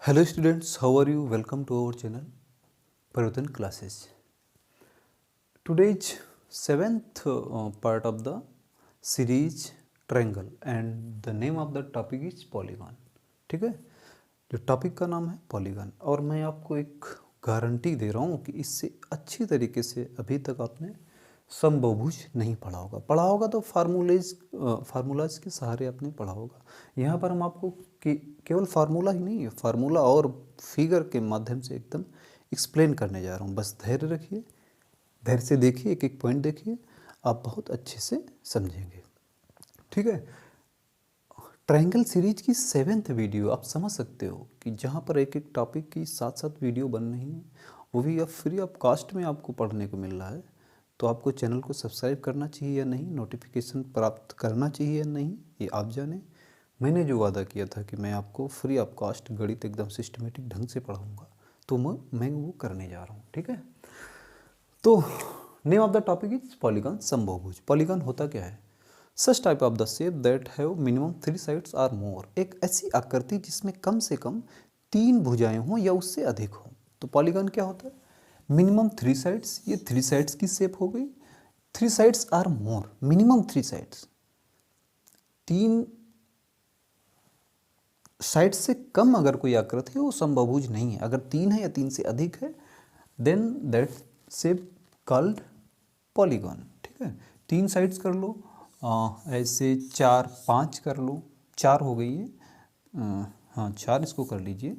Hello students, how are you? Welcome to our channel Parivartan Classes. Today's seventh part of the series Triangle and the name of the topic is Polygon. ठीक है, जो topic का नाम है polygon और मैं आपको एक गारंटी दे रहा हूँ कि इससे अच्छी तरीके से अभी तक आपने समबहुभुज नहीं पढ़ा होगा तो फार्मूलाज के सहारे आपने पढ़ा होगा। यहाँ पर हम आपको केवल फार्मूला ही नहीं है, फार्मूला और फिगर के माध्यम से एकदम एक्सप्लेन करने जा रहा हूँ। बस धैर्य रखिए, धैर्य से देखिए, एक एक पॉइंट देखिए, आप बहुत अच्छे से समझेंगे। ठीक है, ट्रायंगल सीरीज की 7th वीडियो आप समझ सकते हो कि जहाँ पर एक एक टॉपिक की 7 वीडियो बन रही हैं, वो भी अब फ्री ऑफ कॉस्ट में आपको पढ़ने को मिल रहा है। तो आपको चैनल को सब्सक्राइब करना चाहिए या नहीं, नोटिफिकेशन प्राप्त करना चाहिए या नहीं, ये आप जाने। मैंने जो वादा किया था कि मैं आपको फ्री ऑफ कॉस्ट गणित एकदम सिस्टमेटिक ढंग से पढ़ाऊँगा, तो मैं वो करने जा रहा हूँ। ठीक है, तो name of the topic is polygon, समबहुभुज। पॉलीगन होता क्या है? Such type of the shape that have minimum 3 sides are more. एक ऐसी आकृति जिसमें कम से कम 3 भुजाएं हों या उससे अधिक हों। तो पॉलीगन क्या होता है? मिनिमम 3 साइड्स, ये 3 साइड्स की शेप हो गई। 3 sides are more, minimum 3 sides, 3 side से कम अगर कोई आकृति है वो समबहुभुज नहीं है। अगर 3 है या 3 से अधिक है then that shape called polygon. ठीक है, 3 साइड्स कर लो, ऐसे 4 5 कर लो, 4 हो गई है, हाँ 4 इसको कर लीजिए,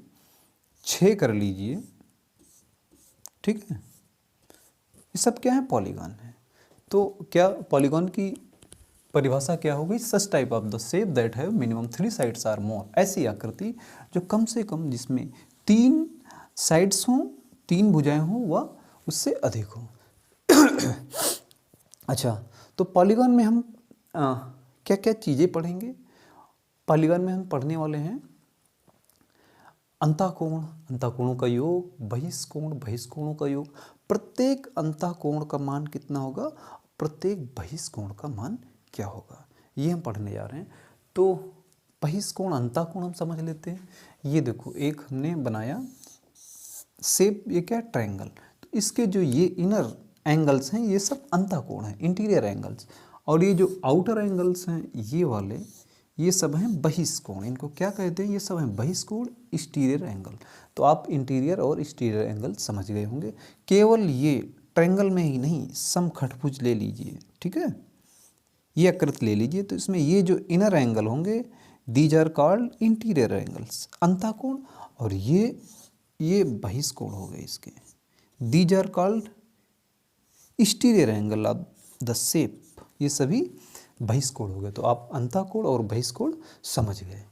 6 कर लीजिए। ठीक है, ये सब क्या है? पॉलीगन है। तो क्या पॉलीगन की परिभाषा क्या हो गई? Such type of the shape that have minimum 3 sides are more. ऐसी आकृति जो कम से कम जिसमें 3 साइड्स हों, 3 भुजाएं हों व उससे अधिक हो। अच्छा, तो पॉलीगन में हम क्या क्या चीज़ें पढ़ेंगे? पॉलीगन में हम पढ़ने वाले हैं अंतःकोण, अंतःकोणों का योग, बहिष्कोण, बहिष्कोणों का योग। प्रत्येक अंतःकोण का मान कितना होगा, प्रत्येक बहिष्कोण का मान क्या होगा, ये हम पढ़ने जा रहे हैं। तो बहिष्कोण, अंतःकोण हम समझ लेते हैं। ये देखो, एक हमने बनाया शेप, ये क्या है? ट्रायंगल। तो इसके जो ये इनर एंगल्स हैं ये सब अंतःकोण हैं, इंटीरियर एंगल्स। और ये जो आउटर एंगल्स हैं ये वाले, ये सब हैं बहिष्कोण। इनको क्या कहते हैं? ये सब हैं बहिष्कोण, एक्सटीरियर एंगल। तो आप इंटीरियर और एक्सटीरियर एंगल समझ गए होंगे। केवल ये ट्रायंगल में ही नहीं, समखटभुज ले लीजिए। ठीक है, ये आकृति ले लीजिए, तो इसमें ये जो इनर एंगल होंगे these are called interior angles, अंतःकोण। और ये बहिष्कोण हो गए इसके, these are called exterior angle of the shape, ये सभी बहिष्कोण हो गए। तो आप अंतःकोण और बहिष्कोण समझ गए।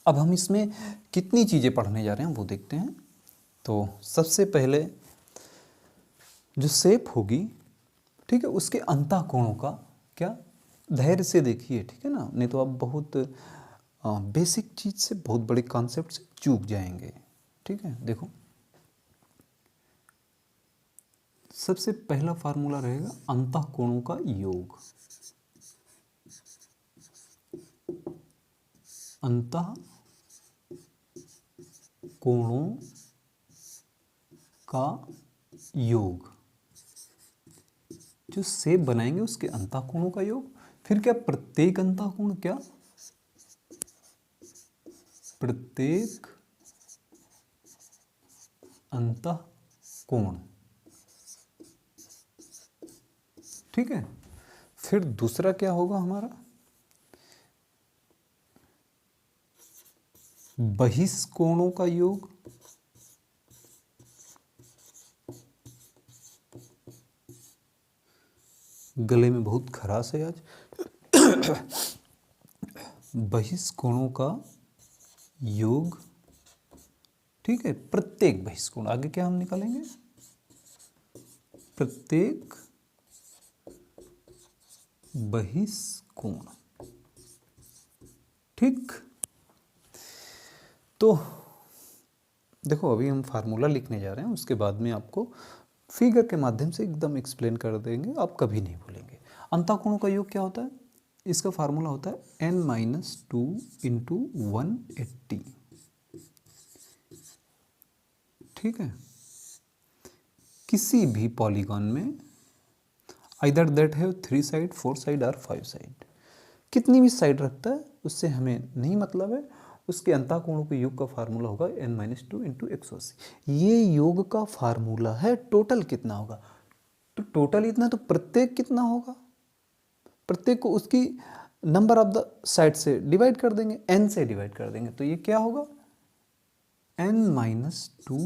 अब हम इसमें कितनी चीज़ें पढ़ने जा रहे हैं वो देखते हैं। तो सबसे पहले जो शेप होगी, ठीक है, उसके अंतःकोणों का क्या, धैर्य से देखिए। ठीक है ना, नहीं तो आप बहुत बेसिक चीज़ से, बहुत बड़े कॉन्सेप्ट से चूक जाएंगे। ठीक है, देखो सबसे पहला फार्मूला रहेगा अंतःकोणों का योग। अंतःकोणों का योग, जो शेप बनाएंगे उसके अंतःकोणों का योग। फिर क्या, प्रत्येक अंतःकोण, क्या प्रत्येक अंतःकोण। ठीक है, फिर दूसरा क्या होगा हमारा, बहिष्कोणों का योग। गले में बहुत खराश है आज। बहिष्कोणों का योग। ठीक है, प्रत्येक बहिष्कोण, आगे क्या हम निकालेंगे, प्रत्येक बहिष्कोण। ठीक, तो देखो अभी हम फार्मूला लिखने जा रहे हैं, उसके बाद में आपको फिगर के माध्यम से एकदम एक्सप्लेन कर देंगे, आप कभी नहीं भूलेंगे। अंतःकोणों का योग क्या होता है? इसका फार्मूला होता है n-2 इंटू 180। ठीक है, किसी भी पॉलीगॉन में आइदर दैट है 3 साइड, 4 साइड और 5 साइड, कितनी भी साइड रखता है उससे हमें नहीं मतलब है, उसके अंतःकोणों के योग का फार्मूला होगा n-2 इंटू 180। ये योग का फार्मूला है। टोटल कितना होगा, तो टोटल इतना, तो प्रत्येक कितना होगा, प्रत्येक को उसकी नंबर ऑफ द साइड से डिवाइड कर देंगे, n से डिवाइड कर देंगे, तो ये क्या होगा n-2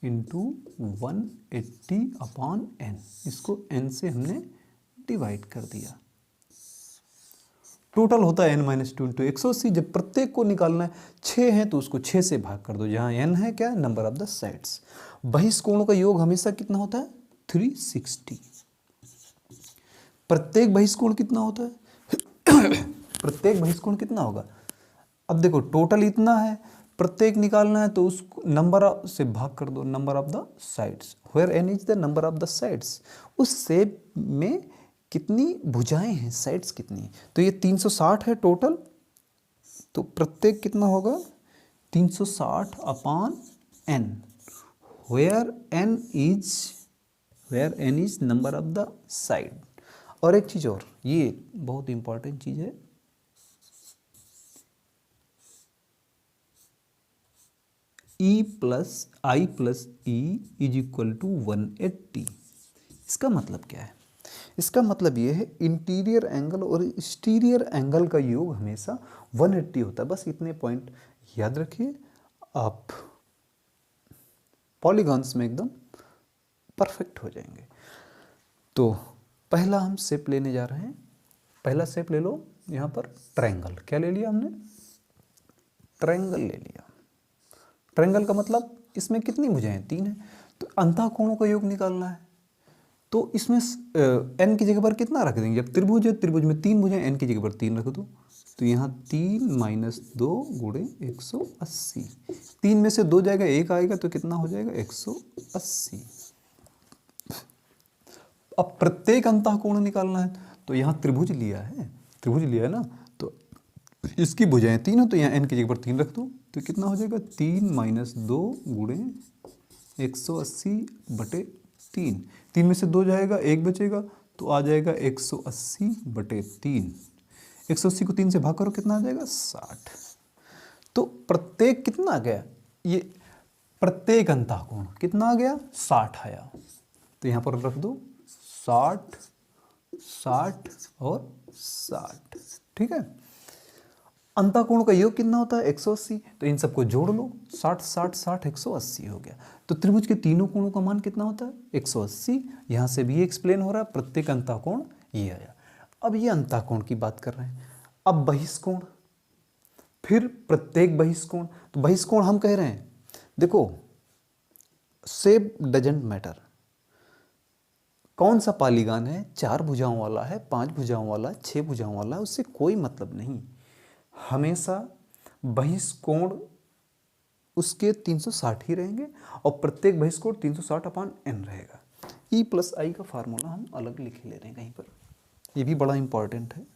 इंटू 180 अपॉन n। इसको n से हमने डिवाइड कर दिया। टोटल होता है n-2 इंटू 180। जब प्रत्येक को निकालना है, 6 है तो उसको 6 से भाग कर दो, जहां n है क्या, नंबर ऑफ द साइड्स। बहिष्कोणों का योग हमेशा कितना होता है, 360। प्रत्येक बहिष्कोण कितना होता है प्रत्येक बहिष्कोण कितना होगा, अब देखो टोटल इतना है, प्रत्येक निकालना है तो उस नंबर से भाग कर दो, number of the sides, where n is the number of the sides. उस शेप में कितनी भुजाएं हैं, साइड्स कितनी, तो ये 360 है टोटल, तो प्रत्येक कितना होगा 360 upon n, where n is number of the side. और एक चीज और, ये बहुत इंपॉर्टेंट चीज है, E plus I plus E is equal to 180। इसका मतलब क्या है, इसका मतलब ये है इंटीरियर एंगल और एक्सटीरियर एंगल का योग हमेशा 180 होता है। बस इतने पॉइंट याद रखिए, आप पॉलीगॉन्स में एकदम परफेक्ट हो जाएंगे। तो पहला हम शेप लेने जा रहे हैं, पहला शेप ले लो यहाँ पर ट्रायंगल। क्या ले लिया हमने, ट्रायंगल ले लिया। ट्रायंगल का मतलब इसमें कितनी भुजाएं, 3 है, तो अंतःकोणों का योग निकालना है। तो इसमें n की जगह पर कितना रख देंगे, जब त्रिभुज है, त्रिभुज में 3 भुजाएं, n की जगह पर 3 रख दो, तो यहाँ 3 माइनस 2 गुणे 180। 3 में से 2 जाएगा, 1 आएगा, तो कितना हो जाएगा 180। अब प्रत्येक अंतःकोण निकालना है, तो यहाँ त्रिभुज लिया है ना, तो इसकी भुजाएं 3 हो, तो यहाँ n की जगह पर 3 रख दो, तो कितना हो जाएगा 3 माइनस 2 गुणे 180 बटे 3। 3 में से 2 जाएगा, 1 बचेगा, तो आ जाएगा 180 बटे 3। 180 को 3 से भाग करो, कितना आ जाएगा 60। तो प्रत्येक कितना आ गया, ये प्रत्येक अंतःकोण कितना आ गया 60 आया, तो यहाँ पर रख दो 60, 60 और 60। ठीक है, अंतःकोण का योग कितना होता है 180, तो इन सबको जोड़ लो, 60 60 60 180 हो गया। तो त्रिभुज के तीनों कोणों का मान कितना होता है 180। यहाँ से भी एक्सप्लेन हो रहा है, प्रत्येक अंतःकोण ये आया। अब ये अंतःकोण की बात कर रहे हैं, अब बहिष्कोण, फिर प्रत्येक बहिष्कोण। तो बहिष्कोण हम कह रहे हैं, देखो शेप डजेंट मैटर, कौन सा पॉलीगॉन है, 4 भुजाओं वाला है, 5 भुजाओं वाला, 6 भुजाओं वाला, उससे कोई मतलब नहीं। हमेशा बहिष्कोण उसके 360 ही रहेंगे और प्रत्येक बहिष्कोण 360 अपॉन n रहेगा। E प्लस आई का फार्मूला हम अलग लिख ले रहे हैं कहीं पर, ये भी बड़ा इंपॉर्टेंट है।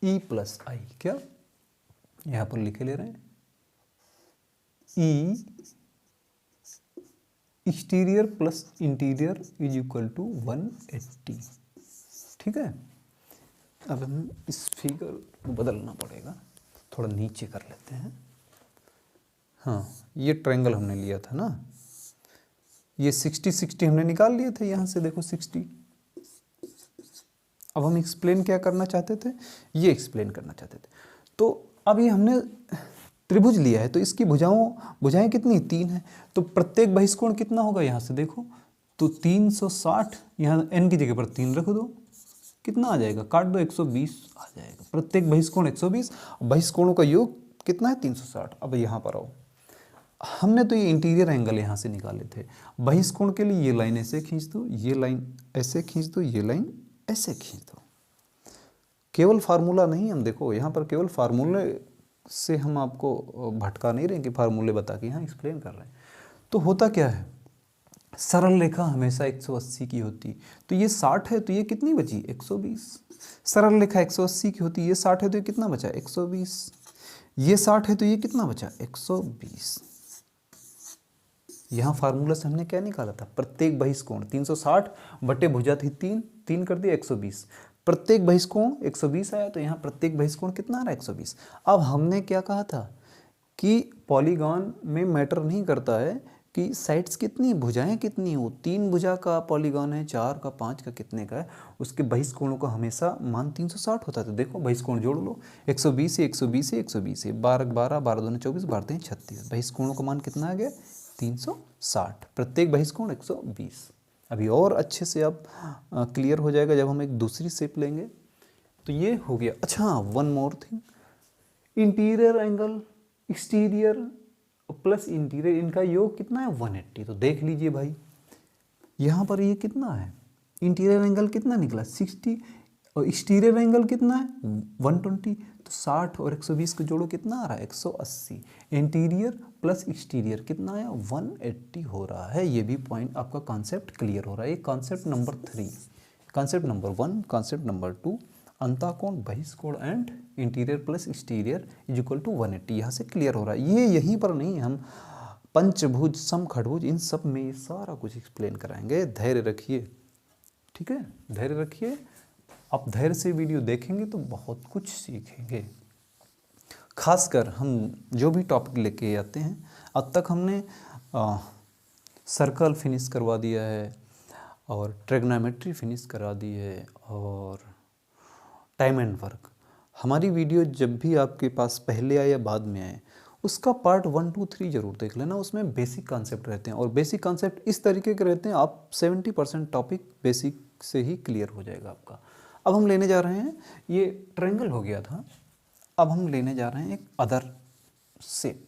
E प्लस आई क्या यहाँ पर लिखे ले रहे हैं, E exterior plus interior is equal to 180। ठीक है, अब हम इस फिगर को बदलना पड़ेगा, थोड़ा नीचे कर लेते हैं। हाँ, ये ट्रायंगल हमने लिया था ना, ये 60 60 हमने निकाल लिए थे यहाँ से, देखो 60। अब हम एक्सप्लेन क्या करना चाहते थे, ये एक्सप्लेन करना चाहते थे। तो अब ये हमने त्रिभुज लिया है, तो इसकी भुजाएं कितनी 3 है, तो प्रत्येक बहिष्कोण कितना होगा, यहाँ से देखो तो 360, यहाँ n की जगह पर 3 रख दो, कितना आ जाएगा, काट दो, 120 आ जाएगा। प्रत्येक बहिष्कोण 120, बहिष्कोणों का योग कितना है 360। अब यहाँ पर आओ, हमने तो ये इंटीरियर एंगल यहाँ से निकाले थे, बहिष्कोण के लिए ये लाइन ऐसे खींच दो, ये लाइन ऐसे खींच दो, ये लाइन ऐसे खींच दो। केवल फार्मूला नहीं, हम देखो यहाँ पर केवल फार्मूले से हम आपको भटका नहीं रहे कि फार्मूले बता के यहाँ एक्सप्लेन कर रहे हैं। तो होता क्या है, सरल रेखा हमेशा 180 की होती, तो ये 60 है तो ये कितनी बची 120। सरल रेखा 180 की होती, ये 60 है तो ये कितना बचा 120। ये 60 है तो ये कितना बचा 120। यहाँ फार्मूला से हमने क्या निकाला था, प्रत्येक बहिष्कोण 360 बटे भुजा थी 3, 3 कर दिया 120। प्रत्येक बहिष्कोण 120 आया, तो यहाँ प्रत्येक बहिष्कोण कितना आ रहा है 120। अब हमने क्या कहा था कि पॉलीगॉन में मैटर नहीं करता है कि साइड्स कितनी, भुजाएं कितनी हो। 3 भुजा का पॉलीगॉन है, 4 का, 5 का, कितने का है, उसके बहिष्कोणों का हमेशा मान 360 होता है। तो देखो बहिष्कोण जोड़ लो, 120 से 120 से 120 से 12 12 12 दूनी 24 12 3 36, बहिष्कोणों का मान कितना आ गया 360। प्रत्येक बहिष्कोण 120। अभी और अच्छे से अब क्लियर हो जाएगा जब हम एक दूसरी शेप लेंगे। तो ये हो गया। अच्छा, one more thing, interior angle exterior plus interior, इनका योग कितना है 180। तो देख लीजिए भाई, यहाँ पर ये कितना है, इंटीरियर एंगल कितना निकला 60 और एक्सटीरियर एंगल कितना है 120। तो 60 और 120 को जोड़ो कितना आ रहा है 180। इंटीरियर प्लस एक्सटीरियर कितना है 180 हो रहा है। ये भी पॉइंट आपका कॉन्सेप्ट क्लियर हो रहा है। ये concept number 3, concept number 1, concept number 2, अंतःकोण बहिष्कोण and interior plus exterior is equal to 180, यहाँ से क्लियर हो रहा है। ये यहीं पर नहीं, हम पंचभुज समखंडभुज इन सब में ये सारा कुछ एक्सप्लेन कराएंगे। धैर्य रखिए, ठीक है, धैर्य रखिए। आप धैर्य से वीडियो देखेंगे तो बहुत कुछ सीखेंगे। खासकर हम जो भी टॉपिक लेके आते हैं, अब तक हमने सर्कल फिनिश करवा दिया है और ट्रिग्नोमेट्री फिनिश करा दी है और टाइम एंड वर्क। हमारी वीडियो जब भी आपके पास पहले आए या बाद में आए, उसका पार्ट 1 2 3 जरूर देख लेना। उसमें बेसिक कॉन्सेप्ट रहते हैं और बेसिक कॉन्सेप्ट इस तरीके के रहते हैं, आप 70% टॉपिक बेसिक से ही क्लियर हो जाएगा आपका। अब हम लेने जा रहे हैं, ये ट्रायंगल हो गया था, अब हम लेने जा रहे हैं एक अदर शेप,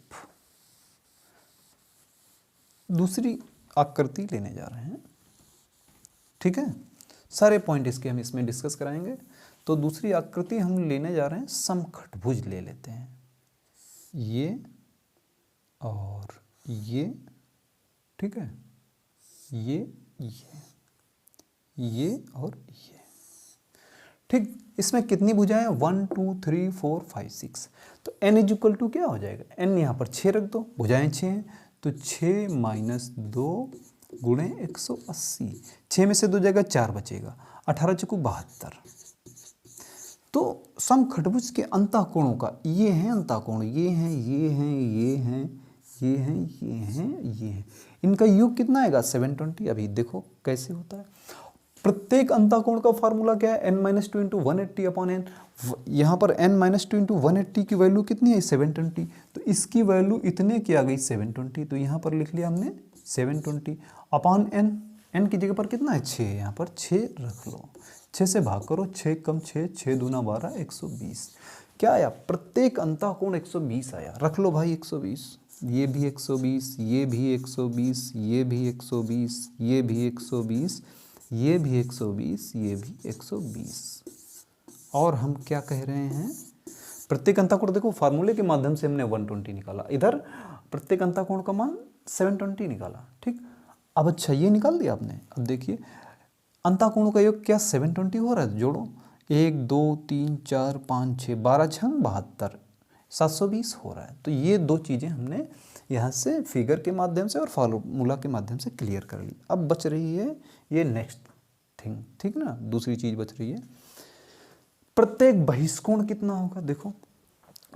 दूसरी आकृति लेने जा रहे हैं, ठीक है। सारे पॉइंट इसके हम इसमें डिस्कस कराएंगे। तो दूसरी आकृति हम लेने जा रहे हैं समखंडभुज ले लेते हैं, ये और ये, ठीक है, ये और ये, ठीक। इसमें कितनी भुजाएं 1 2 3 4 5 6। तो n इज इक्वल टू क्या हो जाएगा, n यहाँ पर 6 रख दो, भुजाएं 6 हैं तो 6 माइनस 2 गुणे 180। 6 में से 2 जाएगा 4 बचेगा, 18 चौको 72। तो समखंडभुज के अंतःकोणों का, ये हैं अंतःकोण, ये हैं, ये हैं, ये हैं, ये हैं, ये हैं, ये हैं, इनका योग कितना आएगा 720। अभी देखो कैसे होता है। प्रत्येक अंतःकोण का फार्मूला क्या है, n-2 इंटू 180 अपॉन n। यहाँ पर n-2 इंटू 180 की वैल्यू कितनी है 720, तो इसकी वैल्यू इतने की आ गई 720। तो यहाँ पर लिख लिया हमने 720 अपॉन n। n की जगह पर कितना है 6, यहाँ पर 6 रख लो, 6 से भाग करो, 6 कम 6, 6 दूना 12, 120। क्या आया, प्रत्येक अंतःकोण 120 आया। रख लो भाई 120, ये भी 120, ये भी 120, ये भी 120, ये भी 120, ये भी 120, ये भी 120। और हम क्या कह रहे हैं, प्रत्येक अंतःकोण देखो फार्मूले के माध्यम से हमने 120 निकाला, इधर प्रत्येक अंतःकोण का मान 720 निकाला, ठीक। अब अच्छा ये निकाल दिया आपने। अब देखिए अंतःकोणों का योग क्या 720 हो रहा है, जोड़ो 1 2 3 4 5 6 12 6 72, 720 हो रहा है। तो ये दो चीज़ें हमने यहाँ से फिगर के माध्यम से और फार्मूला के माध्यम से क्लियर कर ली। अब बच रही है ये नेक्स्ट थिंग, ठीक ना, दूसरी चीज़ बच रही है, प्रत्येक बहिष्कोण कितना होगा। देखो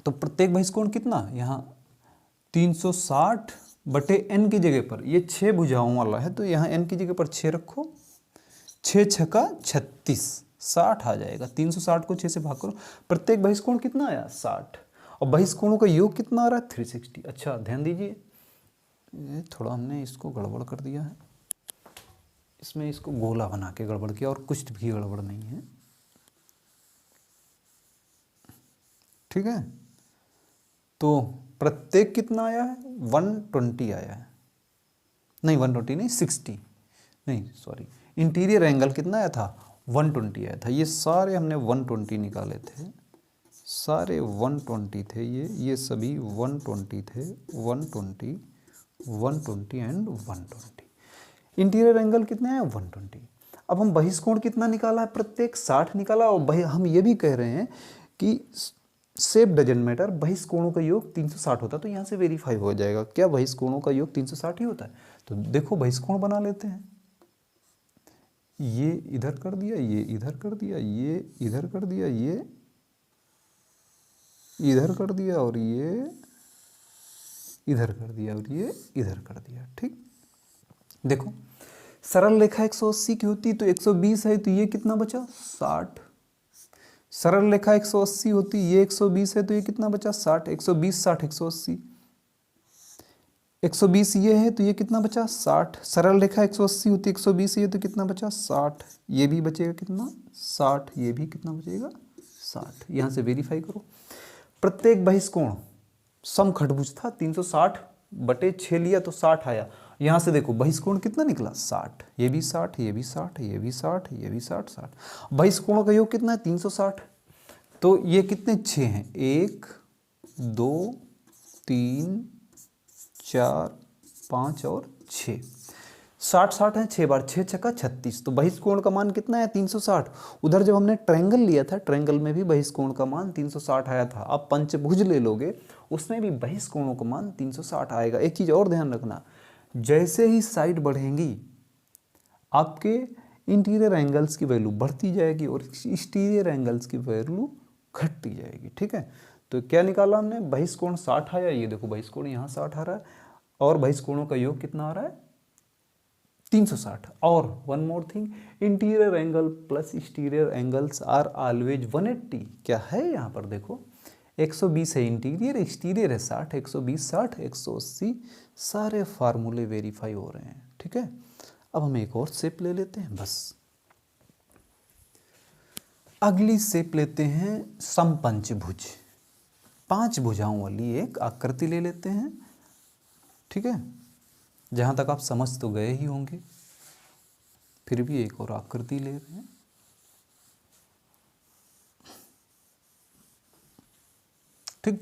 तो प्रत्येक बहिष्कोण कितना, यहाँ 360 बटे n की जगह पर, ये 6 भुजाओं वाला है तो यहाँ n की जगह पर 6 रखो, 6 छक्का 36, 60 आ जाएगा। 360 को 6 से भाग करो, प्रत्येक बहिष्कोण कितना आया 60, और बहिष्कोणों का योग कितना आ रहा है 360। अच्छा ध्यान दीजिए, थोड़ा हमने इसको गड़बड़ कर दिया है, इसमें इसको गोला बना के गड़बड़ किया और कुछ भी गड़बड़ नहीं है, ठीक है। तो प्रत्येक कितना आया है 120 आया है, नहीं 120 नहीं 60, नहीं सॉरी, इंटीरियर एंगल कितना आया था 120 आया था। ये सारे हमने 120 निकाले थे, सारे 120 थे, ये सभी 120 थे, 120 120 एंड 120। इंटीरियर एंगल कितने हैं 120। अब हम बहिष्कोण कितना निकाला है, प्रत्येक 60 निकाला। और हम ये भी कह रहे हैं कि शेप डजंट मैटर, बहिष्कोणों का योग 360 होता है। तो यहाँ से वेरीफाई हो जाएगा क्या बहिष्कोणों का योग 360 ही होता है। तो देखो बहिष्कोण बना लेते हैं, ये इधर कर दिया, ये इधर कर दिया, ये इधर कर दिया, ये इधर कर दिया, और ये इधर कर दिया, और ये इधर कर दिया। ठीक, देखो सरल रेखा 180 की होती तो 120 है, तो ये कितना बचा 60। सरल रेखा 180 होती, ये 120 है, तो ये कितना बचा 60। 120 60 180, 120 ये है, तो ये कितना बचा 60। सरल रेखा 180 होती, 120 ये, तो कितना बचा 60। ये भी बचेगा कितना 60, ये भी कितना बचेगा 60। यहाँ से वेरीफाई करो। प्रत्येक बहिष्कोण समखंडभुज था, 360 बटे 6 लिया तो 60 आया। यहाँ से देखो बहिष्कोण कितना निकला 60, ये भी 60, ये भी 60, ये भी 60, ये भी 60 60। बहिष्कोणों का योग कितना है 360। तो ये कितने 6 हैं, 1 2 3 4 5 और 6, 60 60 है, 6 बार 6 छक्का 36। तो बहिष्कोण का मान कितना है 360। उधर जब हमने ट्रायंगल लिया था, ट्रायंगल में भी बहिष्कोण का मान 360 आया था। अब पंचभुज ले लोगे, उसमें भी बहिष्कोणों का मान 360 आएगा। एक चीज़ और ध्यान रखना, जैसे ही साइड बढ़ेंगी आपके इंटीरियर एंगल्स की वैल्यू बढ़ती जाएगी और एक्सटीरियर एंगल्स की वैल्यू घटती जाएगी। ठीक है, तो क्या निकाला हमने, बहिष्कोण 60 आया। ये देखो बहिष्कोण यहाँ 60 आ रहा है, और बहिष्कोणों का योग कितना आ रहा है 360। और one more thing, interior angle plus exterior angles are always 180। क्या है यहाँ पर देखो, 120 है इंटीरियर, एक्सटीरियर है 60, 120 60 180, सारे फार्मूले वेरीफाई हो रहे हैं। ठीक है, अब हम एक और शेप ले लेते हैं बस। अगली शेप लेते हैं समपंचभुज, 5 भुजाओं वाली एक आकृति ले लेते हैं। ठीक है, जहाँ तक आप समझ तो गए ही होंगे, फिर भी एक और आकृति ले रहे हैं। ठीक,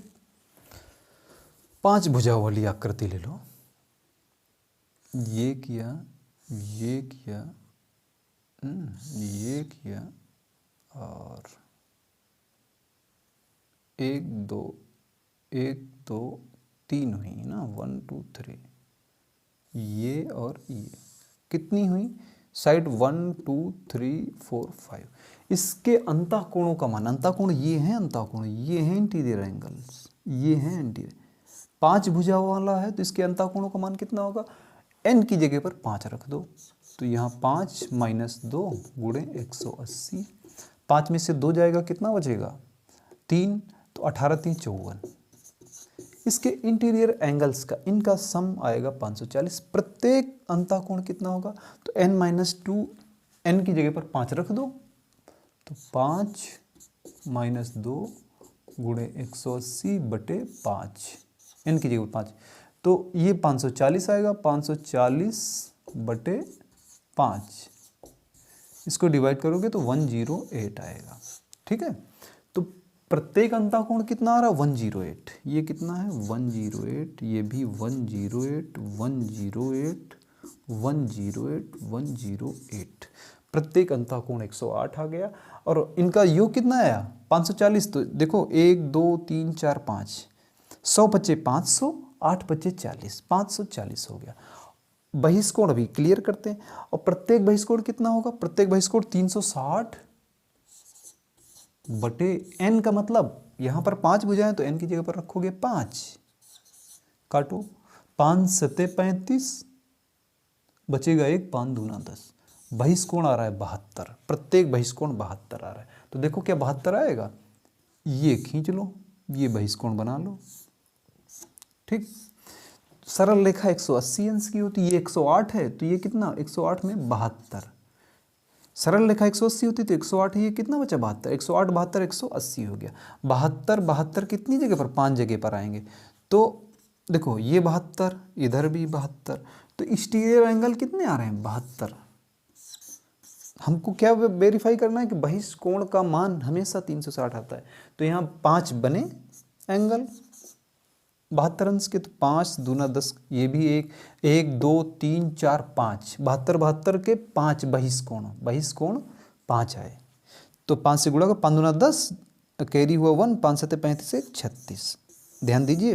5 भुजाओं वाली आकृति ले लो। ये किया, ये किया, ये किया, और 1 2 1 2 3 हुई ना, 1 2 3, ये और ये कितनी हुई साइड 1 2 3 4 5। इसके अंतःकोणों का मान, अंतःकोण ये हैं, अंतःकोण ये हैं इंटीरियर एंगल्स, ये हैं इंटीरियर। 5 भुजा वाला है तो इसके अंतःकोणों का मान कितना होगा, n की जगह पर 5 रख दो, तो यहाँ 5 - 2 गुणे 180। 5 में से 2 जाएगा, कितना बचेगा 3, तो 18 3 54। इसके इंटीरियर एंगल्स का इनका सम आएगा 540। प्रत्येक अंतःकोण कितना होगा, तो n - 2, n की जगह पर 5 रख दो, तो 5 - 2 गुणे 180 बटे 5, n की जगह पर 5, तो ये 540 आएगा। 540 बटे 5, इसको डिवाइड करोगे तो 108 आएगा। ठीक है, तो प्रत्येक अंतःकोण कितना आ रहा है 108। ये कितना है 108, ये भी 108 108 108 108। प्रत्येक अंतःकोण 108 आ गया। और इनका योग कितना आया 540। तो देखो 1 2 3 4 5, 100 बचे 500, 8 बचे 40, 540 हो गया। बहिष्कोण अभी क्लियर करते हैं। और प्रत्येक बहिष्कोण कितना होगा, प्रत्येक बहिष्कोण 360 बटे n का मतलब यहाँ पर 5 भुजाएं, तो n की जगह पर रखोगे 5, काटो 5 7 35, बचेगा 1, 5 दूना 10। बहिष्कोण आ रहा है 72, प्रत्येक बहिष्कोण 72 आ रहा है। तो देखो क्या 72 आएगा, ये खींच लो, ये बहिष्कोण बना लो। ठीक, सरल रेखा 180 अंश की होती, ये 108 है, तो ये कितना 108 में 72। सरल रेखा 180 होती तो 108 है, ये कितना बचा 72, 108 72 180 हो गया। 72 72 कितनी जगह पर, 5 जगह पर आएंगे। तो देखो ये 72, इधर भी 72, तो एक्सटीरियर एंगल कितने आ रहे हैं 72। हमको क्या वेरीफाई करना है कि बहिष्कोण का मान हमेशा 360 आता है। तो यहाँ 5 बने एंगल, 72 अंश के, तो 5 दूना 10, ये भी एक 1 2 3 4 5, 72 के 5 बहिष्कोण 5 आए, तो 5 से गुणा कर, 5 दूना 10, कैरी हुआ 1, 5 7 35 से 36। ध्यान दीजिए,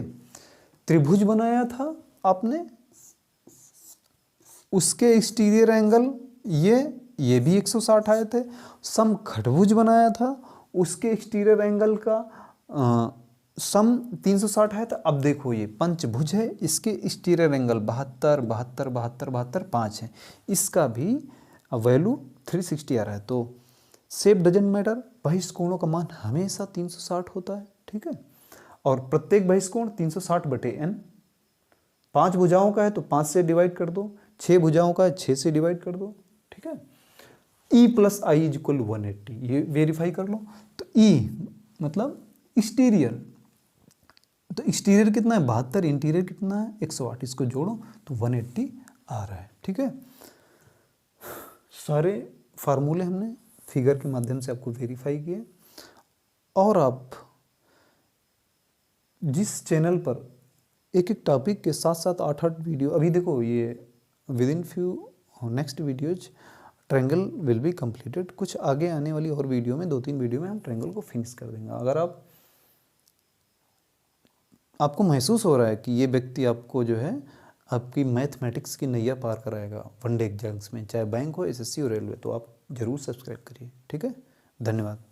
त्रिभुज बनाया था आपने, उसके एक्सटीरियर एंगल ये भी 160 आए थे। समखटभुज बनाया था, उसके एक्सटीरियर एंगल का सम 360 है। तो अब देखो ये पंचभुज है, इसके एक्सटीरियर एंगल 72 72 72 72 5 है, इसका भी वैल्यू 360 आ रहा है। तो शेप डजंट मैटर, बहिष्कोणों का मान हमेशा 360 होता है, ठीक है। और प्रत्येक बहिष्कोण 360/n, 5 भुजाओं का है तो 5 से डिवाइड कर दो, 6 भुजाओं का है 6 से डिवाइड कर दो, ठीक है। E + I = 180, ये वेरीफाई कर लो। तो E मतलब एक्सटीरियर, तो एक्सटीरियर कितना है 72, इंटीरियर कितना है 108, इसको जोड़ो तो 180 आ रहा है, ठीक है। सारे फार्मूले हमने फिगर के माध्यम से आपको वेरीफाई किए। और आप जिस चैनल पर एक एक टॉपिक के साथ साथ 8-8 वीडियो, अभी देखो ये within few next videos triangle will be completed, कुछ आगे आने वाली और वीडियो में 2-3 वीडियो में हम ट्रायंगल को फिनिश कर देंगे। अगर आपको महसूस हो रहा है कि ये व्यक्ति आपको जो है आपकी मैथमेटिक्स की नैया पार कराएगा वनडे एग्जाम्स में, चाहे बैंक हो, एसएससी हो, रेलवे, तो आप जरूर सब्सक्राइब करिए, ठीक है। धन्यवाद।